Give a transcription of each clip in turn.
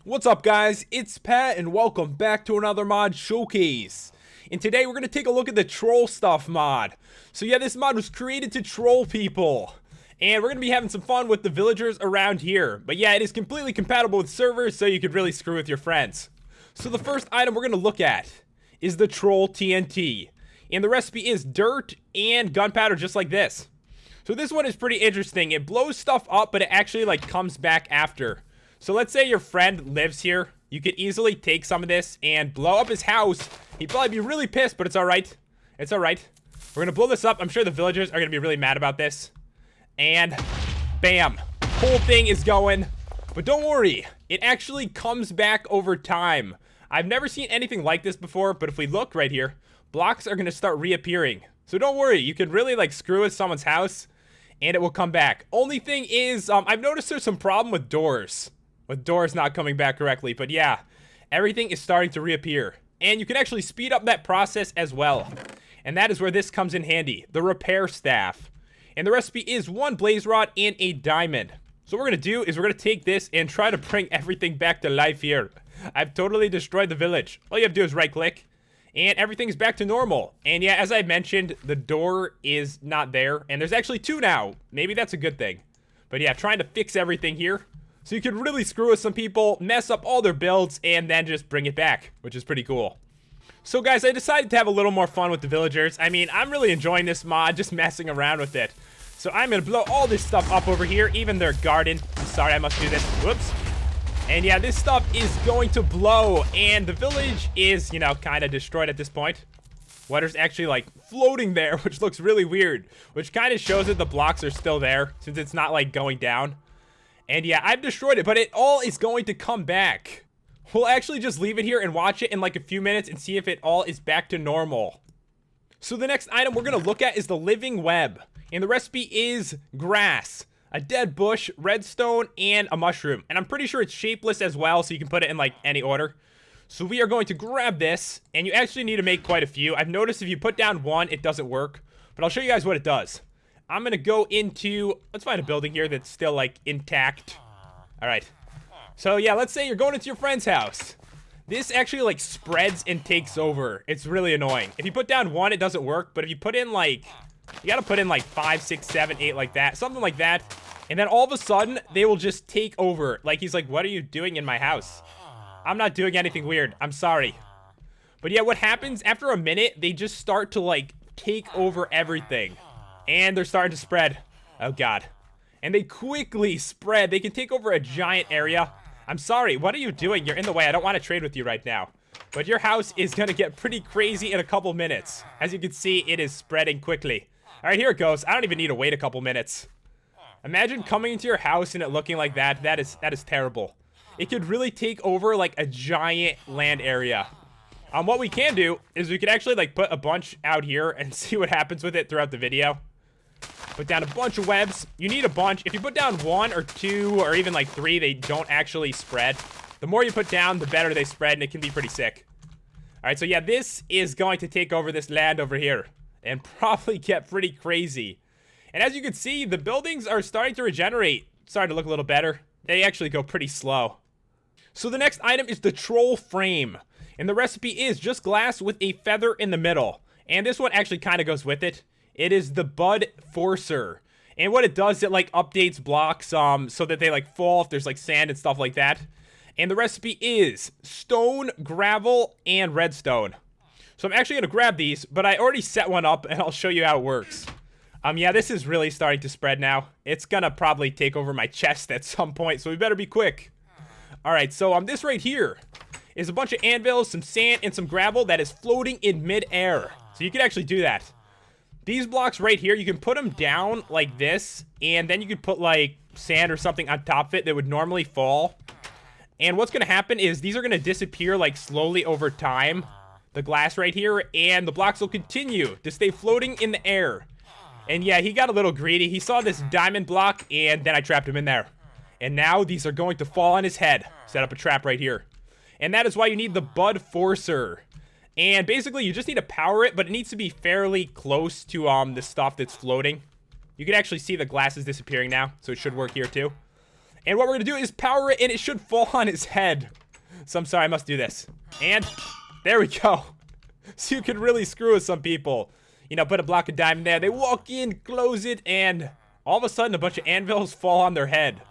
What's up, guys? It's Pat and welcome back to another mod showcase. And today we're going to take a look at the TrollStuff mod. So yeah, this mod was created to troll people. And we're going to be having some fun with the villagers around here. But yeah, it is completely compatible with servers, so you could really screw with your friends. So the first item we're going to look at is the Troll TNT. And the recipe is dirt and gunpowder, just like this. So this one is pretty interesting. It blows stuff up, but it actually like comes back after. So let's say your friend lives here. You could easily take some of this and blow up his house. He'd probably be really pissed, but it's alright. It's alright. We're gonna blow this up. I'm sure the villagers are gonna be really mad about this. And bam. Whole thing is going. But don't worry. It actually comes back over time. I've never seen anything like this before, but if we look right here, blocks are gonna start reappearing. So don't worry. You can really like screw with someone's house and it will come back. Only thing is, I've noticed there's some problem with doors. With doors not coming back correctly, but yeah, everything is starting to reappear. And you can actually speed up that process as well. And that is where this comes in handy, the repair staff. And the recipe is 1 blaze rod and a diamond. So what we're going to do is we're going to take this and try to bring everything back to life here. I've totally destroyed the village. All you have to do is right click, and everything's back to normal. And yeah, as I mentioned, the door is not there, and there's actually 2 now. Maybe that's a good thing. But yeah, trying to fix everything here. So you can really screw with some people, mess up all their builds, and then just bring it back, which is pretty cool. So guys, I decided to have a little more fun with the villagers. I mean, I'm really enjoying this mod, just messing around with it. So I'm going to blow all this stuff up over here, even their garden. I'm sorry, I must do this. Whoops. And yeah, this stuff is going to blow, and the village is, you know, kind of destroyed at this point. Water's actually, like, floating there, which looks really weird, which kind of shows that the blocks are still there, since it's not, like, going down. And yeah, I've destroyed it, but it all is going to come back. We'll actually just leave it here and watch it in like a few minutes and see if it all is back to normal. So the next item we're going to look at is the living web. And the recipe is grass, a dead bush, redstone, and a mushroom. And I'm pretty sure it's shapeless as well, so you can put it in like any order. So we are going to grab this, and you actually need to make quite a few. I've noticed if you put down one, it doesn't work. But I'll show you guys what it does. I'm going to go into, let's find a building here that's still, like, intact. All right. So, yeah, let's say you're going into your friend's house. This actually, like, spreads and takes over. It's really annoying. If you put down 1, it doesn't work. But if you put in, like, you got to put in, like, 5, 6, 7, 8, like that. Something like that. And then all of a sudden, they will just take over. Like, he's like, what are you doing in my house? I'm not doing anything weird. I'm sorry. But, yeah, what happens after a minute, they just start to, like, take over everything. And they're starting to spread. Oh, God. And they quickly spread. They can take over a giant area. I'm sorry. What are you doing? You're in the way. I don't want to trade with you right now. But your house is going to get pretty crazy in a couple minutes. As you can see, it is spreading quickly. All right, here it goes. I don't even need to wait a couple minutes. Imagine coming into your house and it looking like that. That is terrible. It could really take over, like, a giant land area. What we can do is we could actually, like, put a bunch out here and see what happens with it throughout the video. Put down a bunch of webs. You need a bunch. If you put down 1 or 2 or even like 3, they don't actually spread. The more you put down, the better they spread, and it can be pretty sick. All right, so yeah, this is going to take over this land over here and probably get pretty crazy. And as you can see, the buildings are starting to regenerate. Starting to look a little better. They actually go pretty slow. So the next item is the troll frame. And the recipe is just glass with a feather in the middle. And this one actually kind of goes with it. It is the Bud Forcer. And what it does, it like updates blocks so that they like fall if there's like sand and stuff like that. And the recipe is stone, gravel, and redstone. So I'm actually going to grab these, but I already set one up and I'll show you how it works. Yeah, this is really starting to spread now. It's going to probably take over my chest at some point, so we better be quick. All right, so this right here is a bunch of anvils, some sand, and some gravel that is floating in midair. So you can actually do that. These blocks right here, you can put them down like this, and then you can put, like, sand or something on top of it that would normally fall. And what's going to happen is these are going to disappear, like, slowly over time, the glass right here, and the blocks will continue to stay floating in the air. And yeah, he got a little greedy. He saw this diamond block, and then I trapped him in there. And now these are going to fall on his head. Set up a trap right here. And that is why you need the Bud Forcer. And basically, you just need to power it, but it needs to be fairly close to the stuff that's floating. You can actually see the glasses disappearing now, so it should work here too. And what we're gonna do is power it, and it should fall on his head. So I'm sorry, I must do this. And there we go. So you can really screw with some people. You know, put a block of diamond there. They walk in, close it, and all of a sudden a bunch of anvils fall on their head.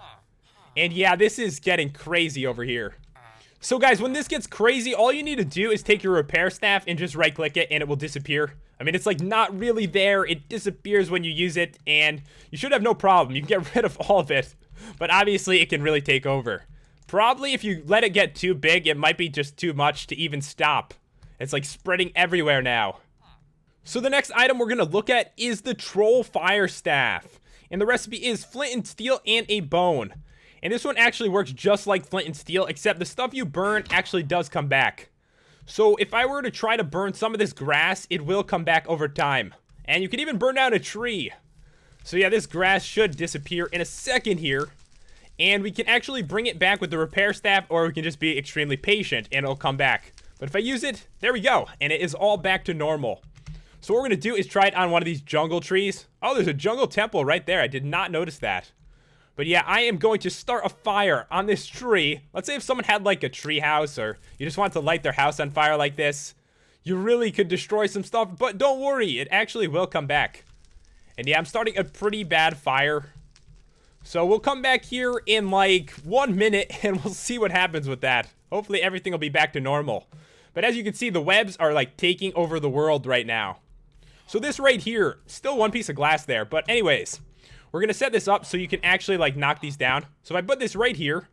And yeah, this is getting crazy over here. So guys, when this gets crazy, all you need to do is take your repair staff and just right click it and it will disappear. I mean, it's like not really there. It disappears when you use it, and you should have no problem. You can get rid of all of it, but obviously it can really take over. Probably if you let it get too big, it might be just too much to even stop. It's like spreading everywhere now. So the next item we're gonna look at is the Troll Fire Staff. And the recipe is flint and steel and a bone. And this one actually works just like flint and steel, except the stuff you burn actually does come back. So if I were to try to burn some of this grass, it will come back over time. And you can even burn down a tree. So yeah, this grass should disappear in a second here. And we can actually bring it back with the repair staff, or we can just be extremely patient and it'll come back. But if I use it, there we go. And it is all back to normal. So what we're going to do is try it on one of these jungle trees. Oh, there's a jungle temple right there. I did not notice that. But yeah, I am going to start a fire on this tree. Let's say if someone had like a tree house, or you just want to light their house on fire like this. You really could destroy some stuff, but don't worry. It actually will come back. And yeah, I'm starting a pretty bad fire. So we'll come back here in like 1 minute and we'll see what happens with that. Hopefully everything will be back to normal. But as you can see, the webs are like taking over the world right now. So this right here, still one piece of glass there. But anyways, we're going to set this up so you can actually like knock these down. So if I put this right here,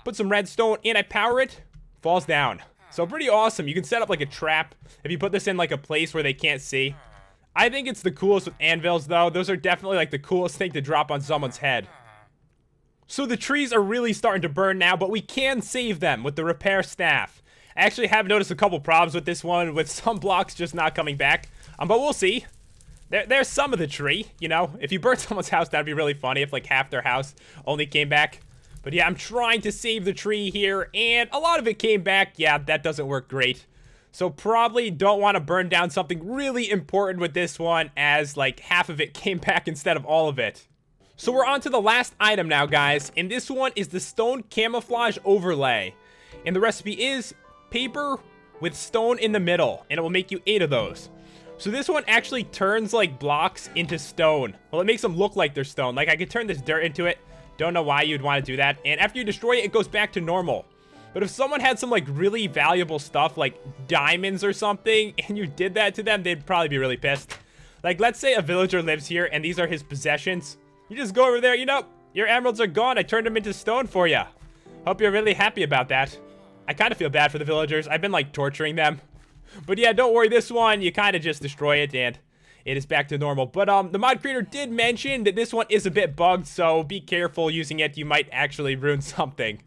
put some redstone and I power it, falls down. So pretty awesome. You can set up like a trap if you put this in like a place where they can't see. I think it's the coolest with anvils though. Those are definitely like the coolest thing to drop on someone's head. So the trees are really starting to burn now, but we can save them with the repair staff. I actually have noticed a couple problems with this one, with some blocks just not coming back. But we'll see. There's some of the tree, you know. If you burn someone's house, that'd be really funny if like half their house only came back. But yeah, I'm trying to save the tree here, and a lot of it came back. Yeah, that doesn't work great. So probably don't want to burn down something really important with this one, as like half of it came back instead of all of it. So we're on to the last item now, guys, and this one is the stone camouflage overlay. And the recipe is paper with stone in the middle, and it will make you 8 of those. So this one actually turns like blocks into stone. Well, it makes them look like they're stone. Like I could turn this dirt into it. Don't know why you'd want to do that. And after you destroy it, it goes back to normal. But if someone had some like really valuable stuff like diamonds or something, and you did that to them, they'd probably be really pissed. Like let's say a villager lives here and these are his possessions. You just go over there, you know, your emeralds are gone. I turned them into stone for you. Hope you're really happy about that. I kind of feel bad for the villagers. I've been like torturing them. But yeah, don't worry, this one, you kind of just destroy it and it is back to normal. But the mod creator did mention that this one is a bit bugged, so be careful using it. You might actually ruin something.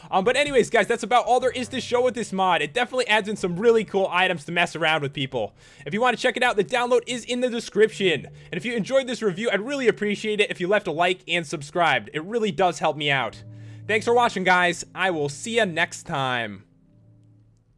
But anyways, guys, that's about all there is to show with this mod. It definitely adds in some really cool items to mess around with people. If you want to check it out, the download is in the description. And if you enjoyed this review, I'd really appreciate it if you left a like and subscribed. It really does help me out. Thanks for watching, guys. I will see you next time.